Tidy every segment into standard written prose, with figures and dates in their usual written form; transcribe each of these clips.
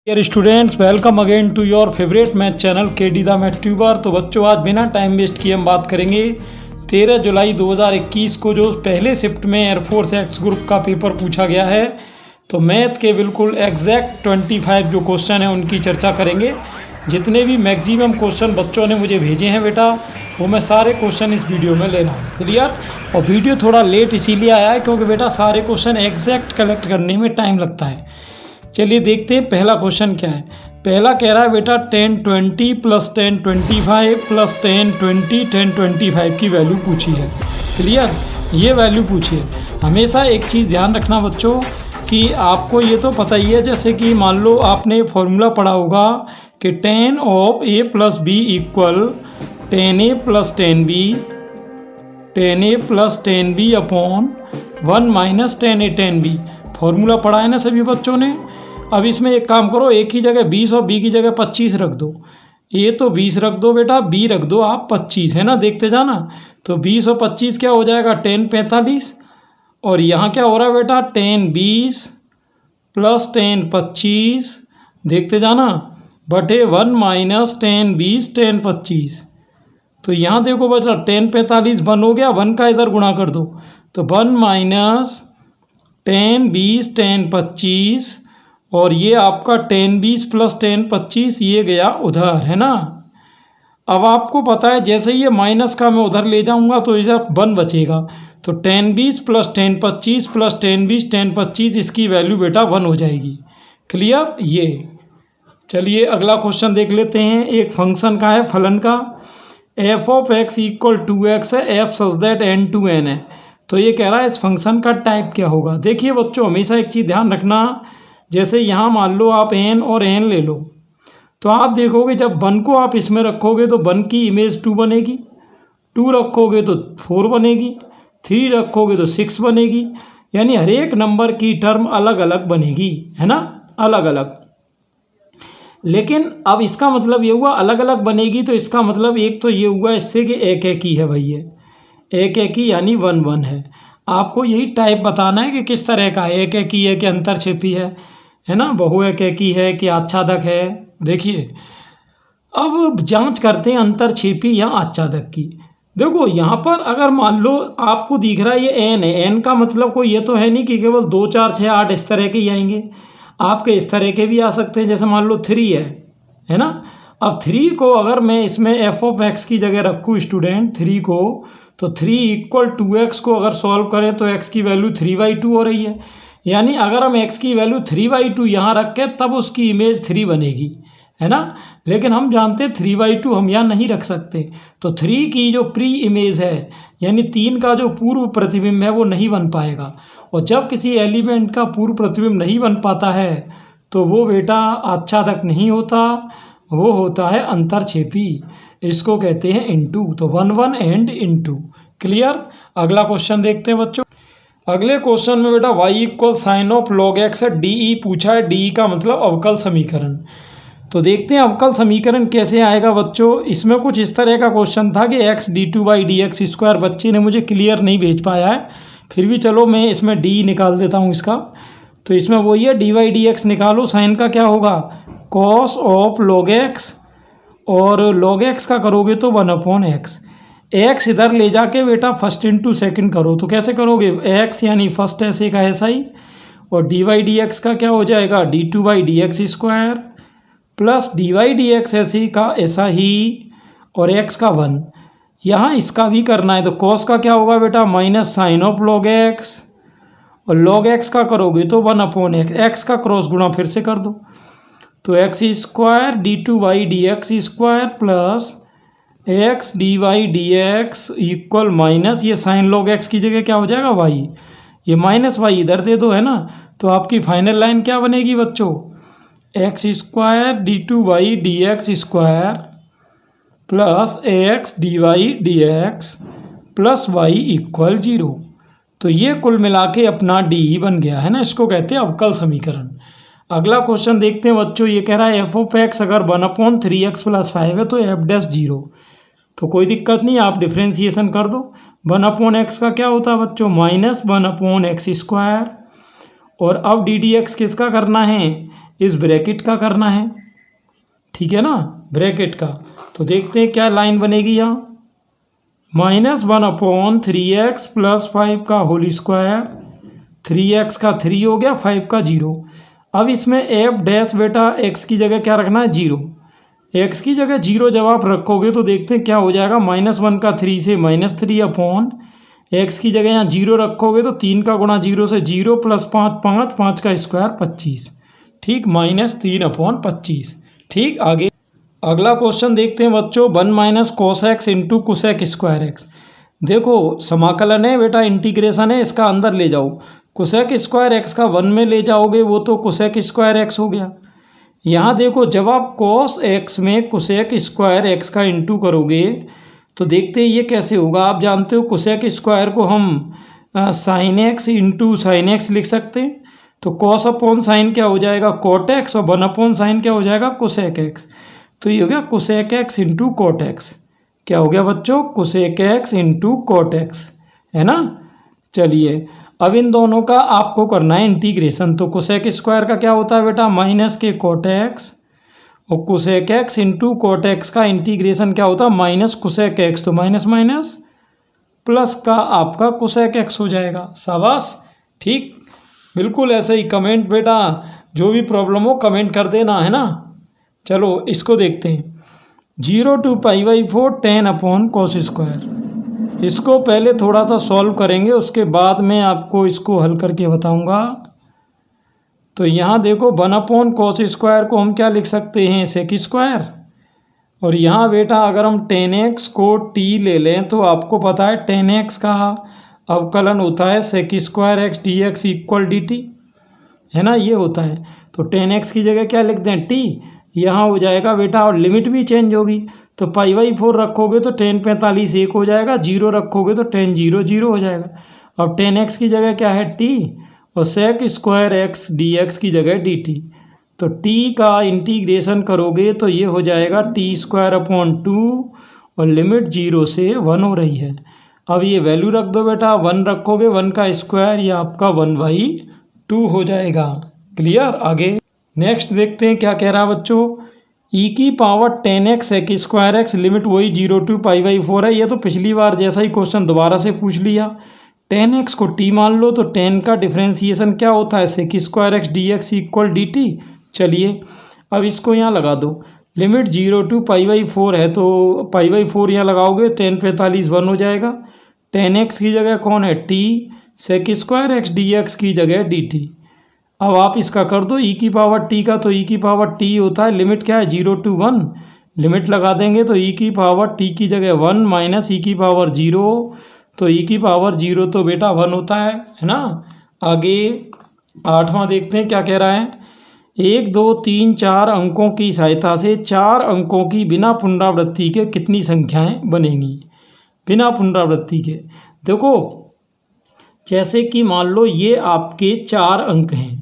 Dear students, welcome again to your favourite math channel KD the math tuber. तो बच्चों, आज बिना time waste किए हम बात करेंगे 13 जुलाई 2021 को जो पहले शिफ्ट में एयरफोर्स एक्स ग्रुप का पेपर पूछा गया है। तो मैथ के बिल्कुल एग्जैक्ट 25 जो क्वेश्चन हैं उनकी चर्चा करेंगे। जितने भी मैक्सिमम क्वेश्चन बच्चों ने मुझे भेजे हैं बेटा, वो मैं सारे क्वेश्चन इस वीडियो में ले रहा हूँ। क्लियर? और वीडियो थोड़ा लेट इसीलिए आया है क्योंकि बेटा सारे क्वेश्चन एग्जैक्ट कलेक्ट करने में टाइम लगता है। चलिए देखते हैं पहला क्वेश्चन क्या है। पहला कह रहा है बेटा 1020 प्लस 1025 प्लस 1020 1025 की वैल्यू पूछी है। क्लियर? ये वैल्यू पूछी है। हमेशा एक चीज़ ध्यान रखना बच्चों कि आपको ये तो पता ही है, जैसे कि मान लो आपने फॉर्मूला पढ़ा होगा कि 10 of a plus b equal 10a plus 10b 10a plus 10b upon 1 minus 10a 10b। Formula पढ़ा है ना सभी बच्चों ने। अब इसमें एक काम करो, एक ही जगह 20 और b की जगह 25 रख दो। a तो 20 रख दो बेटा, b रख दो आप 25, है ना, देखते जाना। तो 20 और 25 क्या हो जाएगा 10 45। और यहाँ क्या हो रहा है बेटा 10 20 प्लस 10 25, देखते जाना, बटे 1 माइनस 10 20 10 25। तो यहाँ देखो बच्चा 10 45 1 हो गया, 1 का इधर गुणा कर दो। तो 1 माइनस 10 20 10 25, और ये आपका 10 20 प्लस 10 25 ये गया उधर, है ना। अब आपको पता है जैसे ये माइनस का मैं उधर ले जाऊंगा तो इधर 1 बचेगा। तो 10 20 प्लस 10 25 प्लस 10 20 10 25, इसकी वैल्यू बेटा 1 हो जाएगी। क्लियर? ये चलिए अगला क्वेश्चन देख लेते हैं। एक फंक्शन का है, फलन का। F of x equal 2x है, f such that n to n है। तो ये कह रहा है इस फंक्शन का टाइप क्या होगा। देखिए बच्चों, हमेशा एक चीज़ ध्यान रखना, जैसे यहाँ मान लो आप n और n ले लो, तो आप देखोगे जब 1 को आप इसमें रखोगे तो 1 की इमेज 2 बनेगी, 2 रखोगे तो 4 बनेगी, 3 रखोगे तो 6 बनेगी। यानी हर एक नंबर की टर्म अलग अलग बनेगी, है ना, अलग अलग। लेकिन अब इसका मतलब ये हुआ अलग अलग बनेगी, तो इसका मतलब एक तो ये हुआ इससे कि एक एक ही है भाई, ये एक एक ही यानी 1 1 है। आपको यही टाइप बताना है कि किस तरह का है, एक एक ही है कि अंतरछेपी है ना, बहु एक एक ही है कि आच्छादक है। देखिए अब जांच करते हैं अंतरछेपी या आच्छादक की। देखो यहाँ पर अगर मान लो आपको दिख रहा है ये n है, n का मतलब कोई ये तो है नहीं कि केवल 2 4 6 8 इस तरह के ही आएंगे, आपके इस तरह के भी आ सकते हैं। जैसे मान लो 3 है ना। अब 3 को अगर मैं इसमें एफ ऑफ एक्स की जगह रखूँ स्टूडेंट 3 को, तो 3 इक्वल 2x को अगर सॉल्व करें तो x की वैल्यू 3/2 हो रही है। यानी अगर हम x की वैल्यू 3/2 यहाँ रख के तब उसकी इमेज 3 बनेगी, है ना। लेकिन हम जानते हैं 3/2 हम यहाँ नहीं रख सकते, तो 3 की जो प्री इमेज है यानी 3 का जो पूर्व प्रतिबिंब है वो नहीं बन पाएगा। और जब किसी एलिमेंट का पूर्व प्रतिबिंब नहीं बन पाता है तो वो बेटा आच्छादक नहीं होता, वो होता है अंतरछेपी। इसको कहते हैं इनटू। तो 1 1 एंड इनटू। क्लियर? अगला क्वेश्चन देखते हैं बच्चों। अगले क्वेश्चन में बेटा y इक्वल साइन ऑफ लॉग एक्स है, डी पूछा है। डी का मतलब अवकल समीकरण। तो देखते हैं अवकल समीकरण कैसे आएगा बच्चों। इसमें कुछ इस तरह का क्वेश्चन था कि x d2/dx²। बच्चे ने मुझे क्लियर नहीं भेज पाया है, फिर भी चलो मैं इसमें d निकाल देता हूँ इसका। तो इसमें वही है dy/dx निकालो। साइन का क्या होगा कॉस ऑफ लॉग एक्स, और लॉग एक्स का करोगे तो 1/x। एक्स इधर ले जाके बेटा फर्स्ट इंटू सेकेंड करो। तो कैसे करोगे, एक्स यानी फर्स्ट ऐसे का ऐसा ही, और dy/dx का क्या हो जाएगा d2/dx² प्लस dy/dx ऐसे का ऐसा ही, और x का 1। यहाँ इसका भी करना है, तो कॉस का क्या होगा बेटा minus sine of log x, और लॉग एक्स का करोगे तो 1/x। एक्स का क्रॉस गुणा फिर से कर दो, तो x² d2/dx² plus x dy/dx equal minus ये साइन लॉग एक्स की जगह क्या हो जाएगा y, ये माइनस y इधर दे दो, है ना। तो आपकी फाइनल लाइन क्या बनेगी बच्चों, x² d2/dx² plus x dy/dx plus y equal 0। तो ये कुल मिला के अपना d बन गया, है ना। इसको कहते हैं अवकल समीकरण। अगला क्वेश्चन देखते हैं बच्चों। ये कह रहा है एफ ऑफ एक्स अगर 1/3x + 5 है तो f' 0। तो कोई दिक्कत नहीं, आप डिफ्रेंसिएशन कर दो। 1/x का क्या होता है बच्चों माइनस 1/x², और अब डी डी एक्स किसका करना है, इस ब्रैकेट का करना है, ठीक है ना, ब्रैकेट का। तो देखते हैं क्या लाइन बनेगी यहाँ, -1/3x + 5 का होल स्क्वायर, 3x का 3 हो गया, 5 का 0। अब इसमें एफ डैश बेटा x की जगह क्या रखना है, 0। x की जगह 0 जब आप रखोगे तो देखते हैं क्या हो जाएगा, -1 का 3 से -3 x की जगह यहाँ 0 रखोगे तो 3 का गुणा 0 से 0 + 5 5, 5 का स्क्वायर 25, ठीक, -3/25। ठीक, आगे अगला क्वेश्चन देखते हैं बच्चों, 1 - cos x × cosec square x। देखो समाकलन है बेटा, इंटीग्रेशन है, इसका अंदर ले जाओ, cosec स्क्वायर x का 1 में ले जाओगे वो तो cosec स्क्वायर x हो गया। यहाँ देखो जब आप cos x में cosec स्क्वायर x का इंटू करोगे तो देखते हैं ये कैसे होगा। आप जानते हो cosec स्क्वायर को हम sin x × sin x लिख सकते हैं, तो cos अपॉन साइन क्या हो जाएगा, cot x, और 1/sin क्या हो जाएगा, cosec x। तो ये हो गया cosec x × cot x। क्या हो गया बच्चों, cosec x × cot x, है ना। चलिए अब इन दोनों का आपको करना है इंटीग्रेशन। तो cosec स्क्वायर का क्या होता है बेटा, -के cot x, और cosec x × cot x का इंटीग्रेशन क्या होता है, -cosec x, तो माइनस प्लस का आपका cosec x हो जाएगा। शाबाश, ठीक, बिल्कुल ऐसे ही। कमेंट बेटा जो भी प्रॉब्लम हो कमेंट कर देना, है ना। चलो इसको देखते हैं, 0 to π/4 10/cos स्क्वायर। इसको पहले थोड़ा सा सॉल्व करेंगे, उसके बाद में आपको इसको हल करके बताऊंगा। तो यहाँ देखो 1/cos स्क्वायर को हम क्या लिख सकते हैं, sec स्क्वायर, और यहाँ बेटा अगर हम 10x को t ले लें तो आपको पता है 10x का अवकलन होता है sec square x dx = dt, है ना, ये होता है। तो 10x की जगह क्या लिख दें, t, यहाँ हो जाएगा बेटा, और लिमिट भी चेंज होगी। तो π/4 रखोगे तो 10 45 1 हो जाएगा, 0 रखोगे तो 10 0 0 हो जाएगा। अब 10x की जगह क्या है, t, और sec स्क्वायर x dx की जगह dt। तो t का इंटीग्रेशन करोगे तो ये हो जाएगा t²/2, और लिमिट 0 से 1 हो रही है। अब ये वैल्यू रख दो बेटा, 1 रखोगे 1 का स्क्वायर, ये आपका 1/2 हो जाएगा। क्लियर। आगे नेक्स्ट देखते हैं क्या कह रहा है बच्चों, e⁻10x sec square x, limit वही 0 to π/4 है। ये तो पिछली बार जैसा ही क्वेश्चन दोबारा से पूछ लिया। 10x को t मान लो तो 10 का डिफ्रेंसिएशन क्या होता है, sec square x dx = dt। चलिए अब इसको यहाँ लगा दो, लिमिट 0 to π/4 है तो π/4 यहाँ लगाओगे, 10 45 1 हो जाएगा। 10x की जगह कौन है, t, sec square x dx की जगह dt। अब आप इसका कर दो e⁻t का, तो e⁻t होता है, लिमिट क्या है 0 to 1, लिमिट लगा देंगे तो e⁻t की जगह 1 माइनस e⁻0, तो e⁻0 तो बेटा 1 होता है ना। आगे 8वां देखते हैं क्या कह रहा है, 1 2 3 4 अंकों की सहायता से 4 अंकों की बिना पुनरावृत्ति के कितनी संख्याएं बनेंगी, बिना पुनरावृत्ति के। देखो जैसे कि मान लो ये आपके 4 अंक हैं।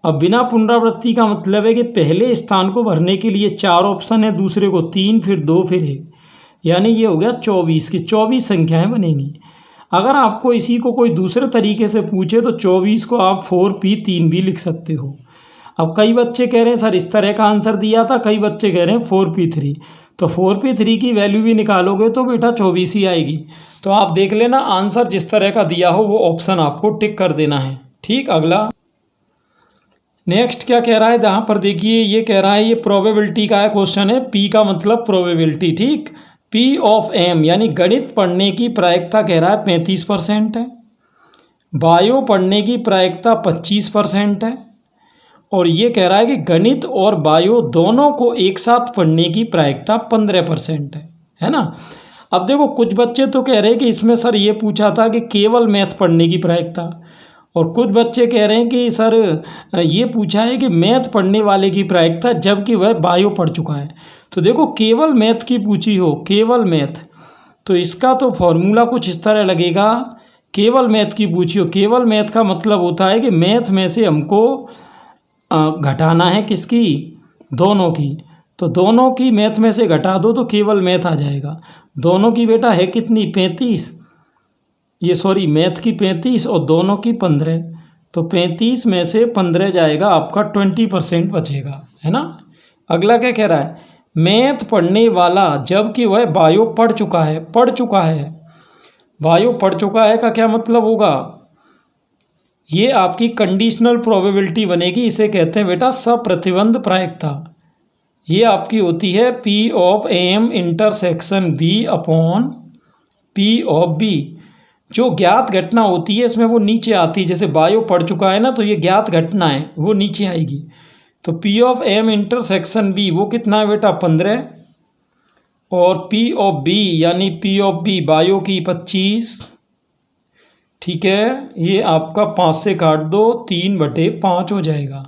अब बिना पुनरावृत्ति का मतलब है कि पहले स्थान को भरने के लिए 4 ऑप्शन है, दूसरे को 3, फिर 2, फिर 1, यानी ये हो गया 24 की 24 संख्याएं बनेंगी। अगर आपको इसी को कोई दूसरे तरीके से पूछे तो 24 को आप 4p3 भी लिख सकते हो। अब कई बच्चे कह रहे हैं सर इस तरह का आंसर दिया था, कई बच्चे कह रहे हैं 4p3, तो 4p3 की वैल्यू भी निकालोगे तो बेटा 24 ही आएगी। तो आप देख लेना, आंसर जिस तरह का दिया हो वो ऑप्शन आपको टिक कर देना है। ठीक, अगला नेक्स्ट क्या कह रहा है, जहाँ पर देखिए ये कह रहा है, ये प्रोबेबिलिटी का है क्वेश्चन है, p का मतलब प्रोबेबिलिटी, ठीक, p ऑफ m यानी गणित पढ़ने की प्रायिकता कह रहा है 35% है, बायो पढ़ने की प्रायिकता 25% है, और ये कह रहा है कि गणित और बायो दोनों को एक साथ पढ़ने की प्रायिकता 15% है ना। अब देखो कुछ बच्चे तो कह रहे हैं कि इसमें सर ये पूछा था कि केवल मैथ पढ़ने की प्रायिकता, और कुछ बच्चे कह रहे हैं कि सर ये पूछा है कि मैथ पढ़ने वाले की प्रायिकता जबकि वह बायो पढ़ चुका है। तो देखो केवल मैथ की पूछी हो, केवल मैथ, तो इसका तो फॉर्मूला कुछ इस तरह लगेगा, केवल मैथ की पूछी हो, केवल मैथ का मतलब होता है कि मैथ में से हमको घटाना है किसकी, दोनों की, तो दोनों की मैथ में से घटा दो तो केवल मैथ आ जाएगा। दोनों की बेटा है कितनी 35, ये सॉरी मैथ की 35 और दोनों की 15, तो 35 में से 15 जाएगा, आपका 20% बचेगा, है ना। अगला क्या कह रहा है, मैथ पढ़ने वाला जबकि वह बायो पढ़ चुका है। बायो पढ़ चुका है का क्या मतलब होगा, ये आपकी कंडीशनल प्रोबेबिलिटी बनेगी। इसे कहते हैं बेटा सप्रतिबंध प्रायिकता। ये आपकी होती है P of M intersection B upon P of B। जो ज्ञात घटना होती है इसमें वो नीचे आती है, जैसे बायो पढ़ चुका है ना, तो ये ज्ञात घटना है, वो नीचे आएगी। तो P of M intersection B वो कितना है बेटा 15, और P ऑफ B यानी P ऑफ B बायो की 25, ठीक है। ये आपका 5 से काट दो, 3/5 हो जाएगा।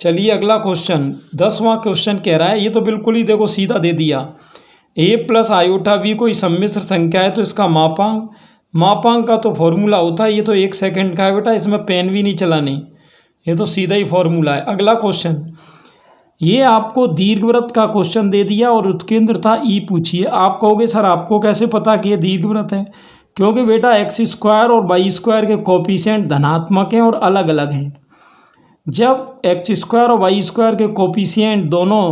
चलिए अगला क्वेश्चन, 10वां क्वेश्चन कह रहा है, ये तो बिल्कुल ही देखो सीधा दे दिया, a प्लस आयोटा b कोई सम्मिश्र संख्या है तो इसका मापांक का तो फॉर्मूला होता है, ये तो 1 सेकंड का है बेटा, इसमें पेन भी नहीं चलानी, ये तो सीधा ही फॉर्मूला है। अगला क्वेश्चन, ये आपको दीर्घवृत्त का क्वेश्चन दे दिया और उत्केंद्रता E पूछिए। आप कहोगे सर आपको कैसे पता कि ये दीर्घवृत्त है, क्योंकि बेटा x² और y² के कोफिशिएंट धनात्मक हैं और अलग अलग हैं। जब x² और y² के कोफिशिएंट दोनों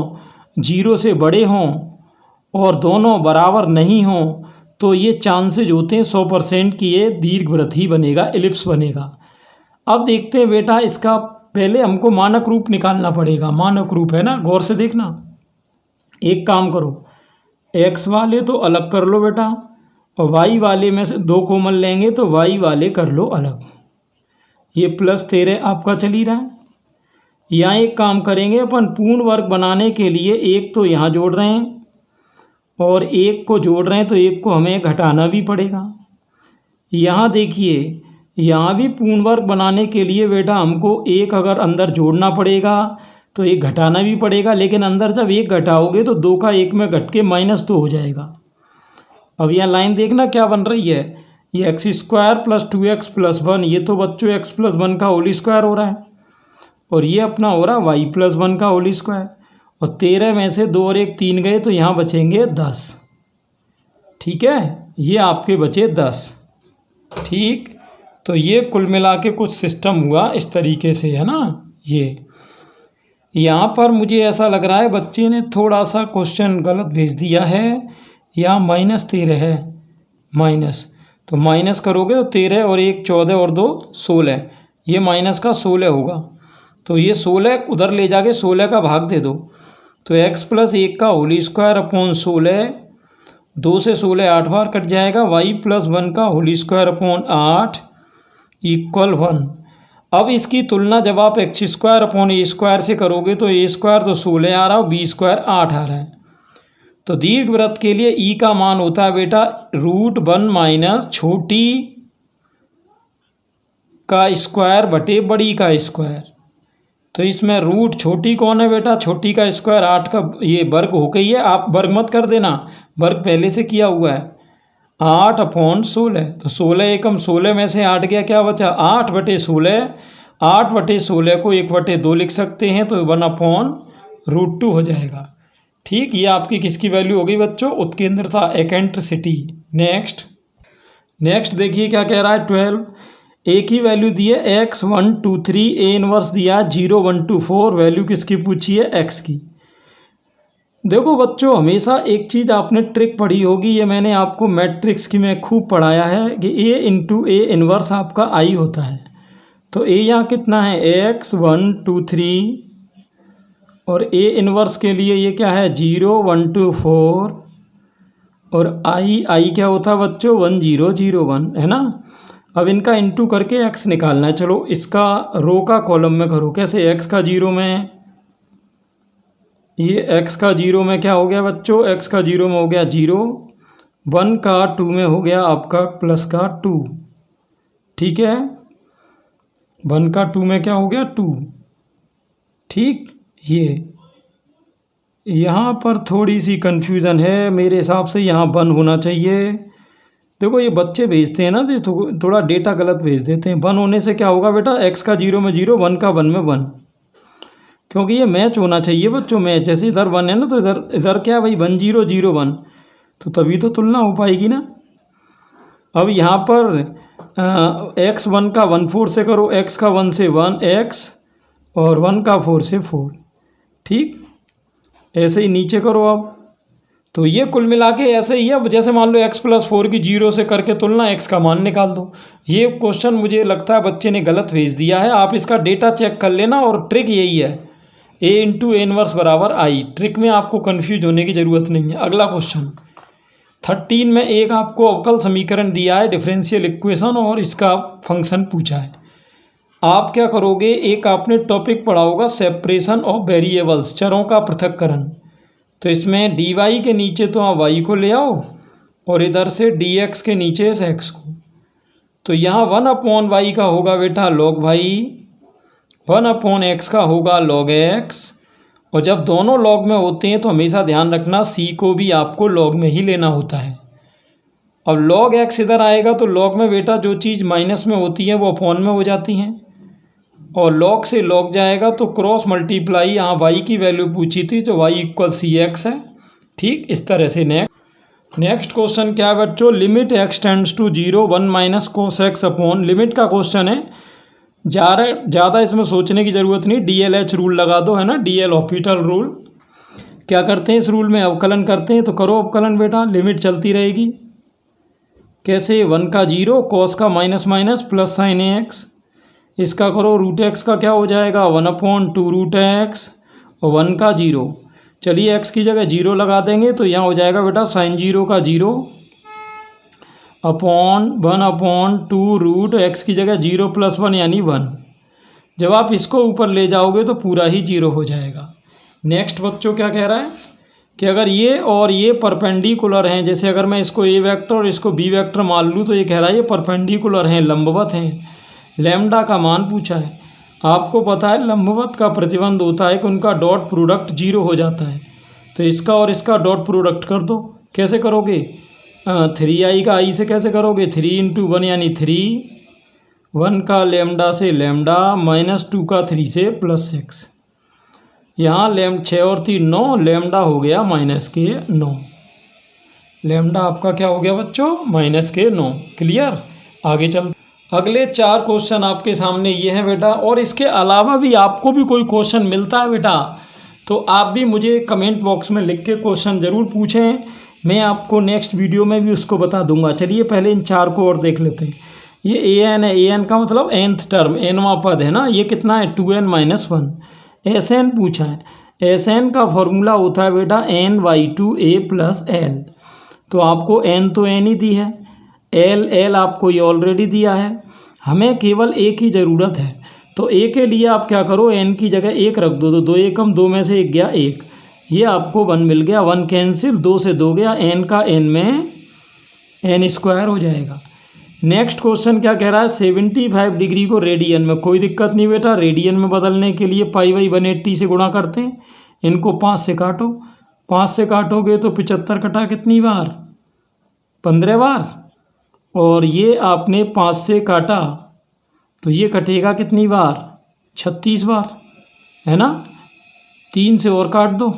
0 से बड़े हों और दोनों बराबर नहीं हों तो ये चांसेज होते हैं 100% कि ये दीर्घवृत्त ही बनेगा, एलिप्स बनेगा। अब देखते हैं बेटा, इसका पहले हमको मानक रूप निकालना पड़ेगा। मानक रूप है ना, गौर से देखना। एक काम करो, x वाले तो अलग कर लो बेटा, और y वाले में से 2 कॉमन लेंगे तो y वाले कर लो अलग। ये +13 आपका चल ही रहा है। यहाँ एक काम करेंगे अपन, पूर्ण वर्ग बनाने के लिए एक तो यहाँ जोड़ रहे हैं और एक को जोड़ रहे हैं, तो एक को हमें घटाना भी पड़ेगा। यहाँ देखिए, यहाँ भी पूर्ण वर्ग बनाने के लिए बेटा हमको एक अगर अंदर जोड़ना पड़ेगा तो एक घटाना भी पड़ेगा, लेकिन अंदर जब एक घटाओगे तो 2 का 1 में घट के -2 हो जाएगा। अब यहाँ लाइन देखना क्या बन रही है, ये x² + 2x + 1, ये तो बच्चों x + 1 का होल स्क्वायर हो रहा है, और ये अपना हो रहा है y + 1 का होल स्क्वायर, और 13 में से 2 और 1 3 गए तो यहाँ बचेंगे 10, ठीक है। ये आपके बचे 10, ठीक। तो ये कुल मिला के कुछ सिस्टम हुआ इस तरीके से, है ना। ये यहाँ पर मुझे ऐसा लग रहा है बच्चे ने थोड़ा सा क्वेश्चन गलत भेज दिया है। यहाँ -13 है, माइनस, तो माइनस करोगे तो 13 और 1 14 और 2 16, ये माइनस का 16 होगा। तो ये 16 उधर ले जाके 16 का भाग दे दो, तो x + 1 का होल स्क्वायर अपॉन 16, 2 से 16 8 बार कट जाएगा, y + 1 का होल स्क्वायर अपॉन 8 = 1। अब इसकी तुलना जब आप x² अपॉन a² से करोगे तो a² तो 16 आ रहा है और b² 8 आ रहा है। तो दीर्घवृत्त के लिए e का मान होता है बेटा √1 - छोटी का स्क्वायर बटे बड़ी का स्क्वायर। तो इसमें रूट छोटी कौन है बेटा, छोटी का स्क्वायर 8 का, ये वर्ग हो गई है, आप वर्ग मत कर देना, वर्ग पहले से किया हुआ है, 8/16। तो 16 एकम 16 में से 8 गया, क्या बचा 8/16। 8/16 को 1/2 लिख सकते हैं, तो 1/√2 हो जाएगा, ठीक। ये आपकी किसकी वैल्यू हो गई बच्चों, उत्केंद्रता, एक्सेंट्रिसिटी। नेक्स्ट देखिए क्या कह रहा है, 12। एक ही वैल्यू दी है x 1 2 3, a इनवर्स दिया 0 1 2 4, वैल्यू किसकी पूछी है, x की। देखो बच्चों, हमेशा एक चीज़ आपने ट्रिक पढ़ी होगी, ये मैंने आपको मैट्रिक्स की में खूब पढ़ाया है कि a × a इनवर्स आपका i होता है। तो a यहाँ कितना है, x 1 2 3, और a इनवर्स के लिए ये क्या है 0 1 2 4, और i क्या होता है बच्चों 1 0 0 1, है ना। अब इनका इंटू करके x निकालना है। चलो इसका रो का कॉलम में करो, कैसे, x का 0 में, ये x का 0 में क्या हो गया बच्चों, x का 0 में हो गया 0, 1 का 2 में हो गया आपका प्लस का 2, ठीक है। 1 का 2 में क्या हो गया 2, ठीक। ये यहाँ पर थोड़ी सी कन्फ्यूज़न है, मेरे हिसाब से यहाँ 1 होना चाहिए। देखो ये बच्चे भेजते हैं ना, तो थोड़ा डेटा गलत भेज देते हैं। 1 होने से क्या होगा बेटा, x का 0 में 0, 1 का 1 में 1, क्योंकि ये मैच होना चाहिए बच्चों, मैच। जैसे इधर 1 है ना, तो इधर क्या है भाई 1 0 0 1, तो तभी तो तुलना हो पाएगी ना। अब यहाँ पर एक्स 1 का 1/4 से करो, एक्स का 1 से 1 एक्स और 1 का 4 से 4। ठीक, ऐसे ही नीचे करो अब। तो ये कुल मिला के ऐसे ही है, जैसे मान लो x+4 की 0 से करके तुलना, x का मान निकाल दो। ये क्वेश्चन मुझे लगता है बच्चे ने गलत भेज दिया है, आप इसका डेटा चेक कर लेना। और ट्रिक यही है, a × a इनवर्स बराबर i। ट्रिक में आपको कन्फ्यूज होने की ज़रूरत नहीं है। अगला क्वेश्चन 13 में एक आपको अवकल समीकरण दिया है, डिफरेंशियल इक्वेशन, और इसका फंक्शन पूछा है। आप क्या करोगे, एक आपने टॉपिक पढ़ा होगा सेपरेशन ऑफ वेरिएबल्स, चरों का पृथक्करण। तो इसमें dy के नीचे तो आप y को ले आओ और इधर से dx के नीचे इस x को। तो यहाँ 1/y का होगा बेटा log y, 1/x का होगा log x। और जब दोनों लॉग में होते हैं तो हमेशा ध्यान रखना c को भी आपको लॉग में ही लेना होता है। अब log x इधर आएगा तो लॉग में बेटा जो चीज़ माइनस में होती है वो अपॉन में हो जाती हैं, और लॉग से लॉग जाएगा तो क्रॉस मल्टीप्लाई। यहाँ y की वैल्यू पूछी थी तो y = cx है। ठीक, इस तरह से नेक्स्ट क्वेश्चन क्या है बच्चों, limit x tends to 0 1 - cos x upon, limit का क्वेश्चन है। ज़्यादा इसमें सोचने की ज़रूरत नहीं, DLH रूल लगा दो, है ना, DL हॉस्पिटल रूल। क्या करते हैं इस रूल में, अवकलन करते हैं। तो करो अवकलन बेटा, लिमिट चलती रहेगी। कैसे, 1 का 0 cos का माइनस प्लस साइन x, इसका करो √x का क्या हो जाएगा 1/2 √x, और 1 का 0। चलिए x की जगह 0 लगा देंगे तो यहाँ हो जाएगा बेटा साइन 0 का 0 अपॉन 1/2 √x की जगह 0 + 1 यानी 1। जब आप इसको ऊपर ले जाओगे तो पूरा ही 0 हो जाएगा। नेक्स्ट बच्चों क्या कह रहा है कि अगर ये और ये परपेंडिकुलर हैं, जैसे अगर मैं इसको a वेक्टर और इसको b वेक्टर मान लूँ तो ये कह रहा है ये परपेंडिकुलर हैं, लंबवत हैं। लैम्डा का मान पूछा है। आपको पता है लंबवत का प्रतिबंध होता है कि उनका डॉट प्रोडक्ट 0 हो जाता है। तो इसका और इसका डॉट प्रोडक्ट कर दो। कैसे करोगे, 3i का i से कैसे करोगे, 3 × 1 यानी 3, 1 का लैम्डा से लैम्डा, -2 का 3 से +6। यहाँ 6 और 3 9, लैम्डा हो गया -9। लैम्डा आपका क्या हो गया बच्चों, -9। क्लियर, आगे चलते। अगले 4 क्वेश्चन आपके सामने ये हैं बेटा, और इसके अलावा भी आपको भी कोई क्वेश्चन मिलता है बेटा तो आप भी मुझे कमेंट बॉक्स में लिख के क्वेश्चन ज़रूर पूछें, मैं आपको नेक्स्ट वीडियो में भी उसको बता दूंगा। चलिए पहले इन 4 को और देख लेते हैं। ये an है, an का मतलब nth टर्म, nवां पद है ना, ये कितना है 2n - 1। Sn पूछा है, Sn का फॉर्मूला होता है बेटा n/2 a + l। तो आपको n तो n ही दी है, l आपको ये ऑलरेडी दिया है, हमें केवल a की ज़रूरत है। तो a के लिए आप क्या करो, n की जगह 1 रख दो, तो 2 एकम 2 में से 1 गया 1, ये आपको 1 मिल गया, 1 कैंसिल, 2 से 2 गया, n का n में n² हो जाएगा। नेक्स्ट क्वेश्चन क्या कह रहा है, 75 डिग्री को रेडियन में, कोई दिक्कत नहीं बेटा, रेडियन में बदलने के लिए π/180 से गुणा करते हैं। इनको 5 से काटो, 5 से काटोगे तो 75 कटा कितनी बार, 15 बार, और ये आपने 5 से काटा तो ये कटेगा कितनी बार, 36 बार, है ना। 3 से और काट दो,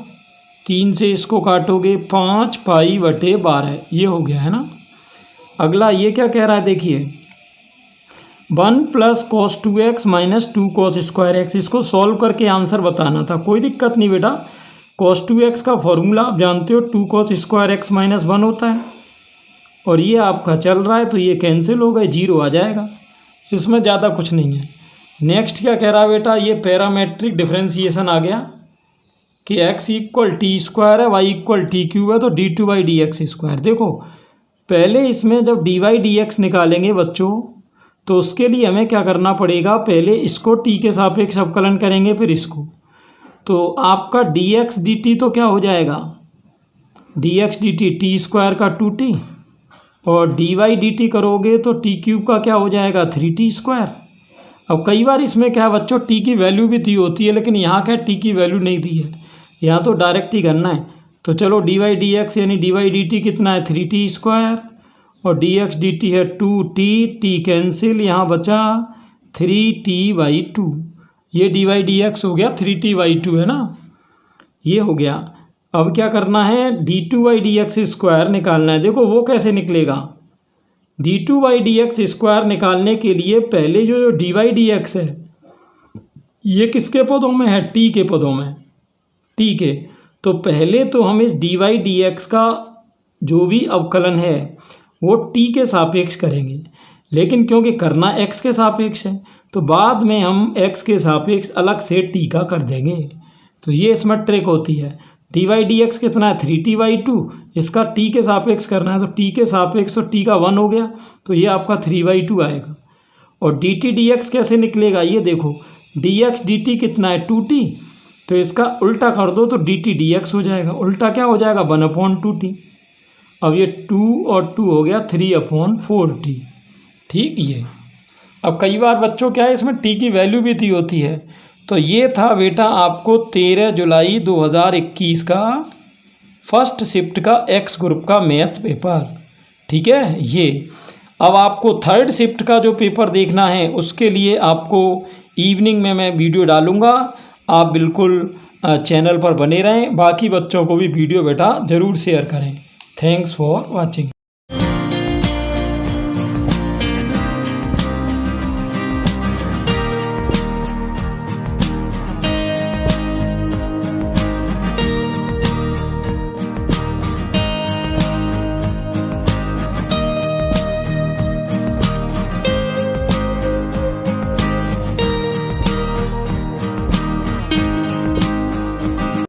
3 से इसको काटोगे 5 π/12, ये हो गया, है ना। अगला ये क्या कह रहा है देखिए, 1 + cos 2x - 2 cos² x, इसको सॉल्व करके आंसर बताना था। कोई दिक्कत नहीं बेटा, cos 2x का फॉर्मूला आप जानते हो 2 cos² x - 1 होता है, और ये आपका चल रहा है तो ये कैंसिल हो गए, 0 आ जाएगा, इसमें ज़्यादा कुछ नहीं है। नेक्स्ट क्या कह रहा है बेटा, ये पैरामेट्रिक डिफरेंशिएशन आ गया कि x = t² है, y = t³ है, तो d2/dx²। देखो पहले इसमें जब dy/dx निकालेंगे बच्चों तो उसके लिए हमें क्या करना पड़ेगा, पहले इसको t के सापेक्ष अवकलन करेंगे, फिर इसको, तो आपका dx dt तो क्या हो जाएगा, dx dt t² का 2t, और dy/dt करोगे तो t³ का क्या हो जाएगा 3t²। अब कई बार इसमें क्या है बच्चों, t की वैल्यू भी दी होती है, लेकिन यहाँ क्या t की वैल्यू नहीं दी है, यहाँ तो डायरेक्ट ही करना है। तो चलो dy/dx यानी dy/dt कितना है 3t², और dx dt है 2t, t कैंसिल, यहाँ बचा 3t/2, ये dy/dx हो गया 3t/2, है ना, ये हो गया। अब क्या करना है, d2/dx² निकालना है। देखो वो कैसे निकलेगा, d2/dx² निकालने के लिए पहले जो dy/dx है ये किसके पदों में है, t के पदों में, ठीक है। तो पहले तो हम इस dy/dx का जो भी अवकलन है वो t के सापेक्ष करेंगे, लेकिन क्योंकि करना x के सापेक्ष है तो बाद में हम x के सापेक्ष अलग से t का कर देंगे। तो ये इसमें ट्रिक होती है। dy/dx कितना है 3t/2, इसका t के सापेक्ष करना है तो t के सापेक्ष तो t का 1 हो गया, तो ये आपका 3/2 आएगा। और dt/dx कैसे निकलेगा ये देखो, dx dt कितना है 2t, तो इसका उल्टा कर दो तो dt/dx हो जाएगा। उल्टा क्या हो जाएगा 1/2t। अब ये 2 और 2 हो गया 3/4t, ठीक। ये अब कई बार बच्चों क्या है इसमें t की वैल्यू भी दी होती है। तो ये था बेटा आपको 13 जुलाई 2021 का फर्स्ट शिफ्ट का एक्स ग्रुप का मैथ पेपर, ठीक है। ये अब आपको थर्ड शिफ्ट का जो पेपर देखना है उसके लिए आपको इवनिंग में मैं वीडियो डालूँगा, आप बिल्कुल चैनल पर बने रहें। बाकी बच्चों को भी वीडियो बेटा ज़रूर शेयर करें। Thanks for watching.